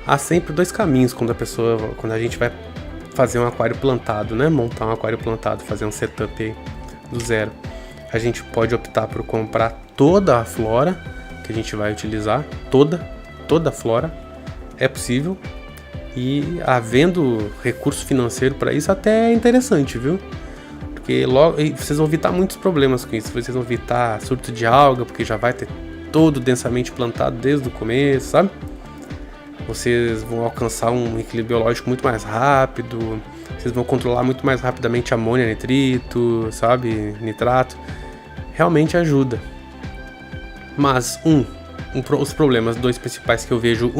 há sempre dois caminhos quando a gente vai fazer um aquário plantado, né? Montar um aquário plantado, fazer um setup aí do zero. A gente pode optar por comprar toda a flora que a gente vai utilizar, toda a flora, é possível. E havendo recurso financeiro para isso, até é interessante, viu? Porque logo vocês vão evitar muitos problemas com isso. Vocês vão evitar surto de alga, porque já vai ter todo densamente plantado desde o começo, sabe? Vocês vão alcançar um equilíbrio biológico muito mais rápido. Vocês vão controlar muito mais rapidamente amônia, nitrito, sabe? Nitrato. Realmente ajuda. Mas os problemas, dois principais que eu vejo.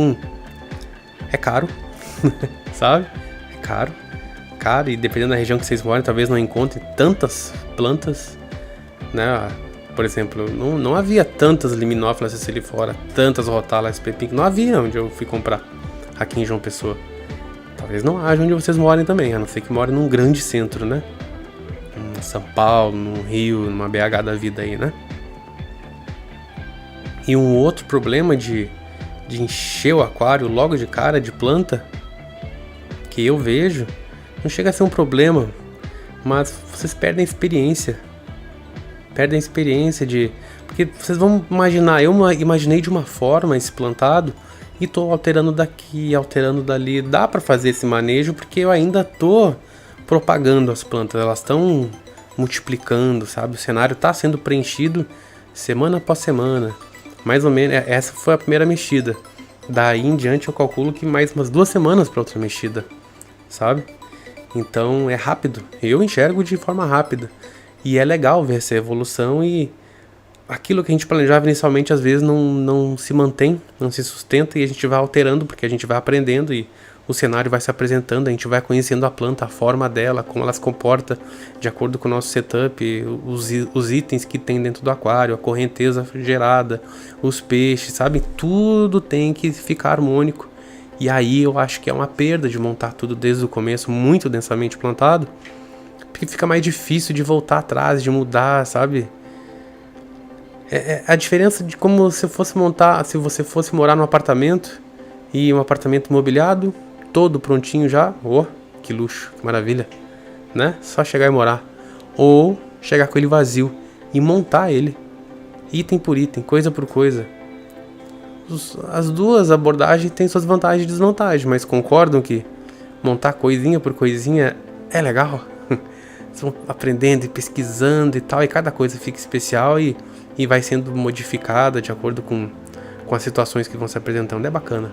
É caro, sabe? É caro, e dependendo da região que vocês moram, talvez não encontrem tantas plantas, né? Por exemplo, não havia tantas liminófilas ali fora, tantas rotalas pepink, não havia onde eu fui comprar aqui em João Pessoa. Talvez não haja onde vocês morem também, a não ser que morem num grande centro, né? Em São Paulo, no Rio, numa BH da vida aí, né? E um outro problema de encher o aquário logo de cara de planta, que eu vejo, não chega a ser um problema, mas vocês perdem a experiência. Porque vocês vão imaginar, eu imaginei de uma forma esse plantado e tô alterando daqui, alterando dali. Dá pra fazer esse manejo porque eu ainda tô propagando as plantas, elas estão multiplicando, sabe? O cenário tá sendo preenchido semana após semana. Mais ou menos, essa foi a primeira mexida. Daí em diante eu calculo que mais umas 2 semanas para outra mexida, sabe? Então é rápido, eu enxergo de forma rápida. E é legal ver essa evolução e aquilo que a gente planejava inicialmente às vezes não se mantém, não se sustenta e a gente vai alterando porque a gente vai aprendendo e o cenário vai se apresentando, a gente vai conhecendo a planta, a forma dela, como ela se comporta de acordo com o nosso setup, os itens que tem dentro do aquário, a correnteza gerada, os peixes, sabe? Tudo tem que ficar harmônico. E aí eu acho que é uma perda de montar tudo desde o começo, muito densamente plantado, porque fica mais difícil de voltar atrás, de mudar, sabe? É a diferença de como se você fosse morar num apartamento, e um apartamento mobiliado, todo prontinho já, que luxo, que maravilha, né? Só chegar e morar. Ou chegar com ele vazio e montar ele, item por item, coisa por coisa. As duas abordagens têm suas vantagens e desvantagens, mas concordam que montar coisinha por coisinha é legal? Vocês vão aprendendo e pesquisando e tal, e cada coisa fica especial e vai sendo modificada de acordo com as situações que vão se apresentando. É bacana.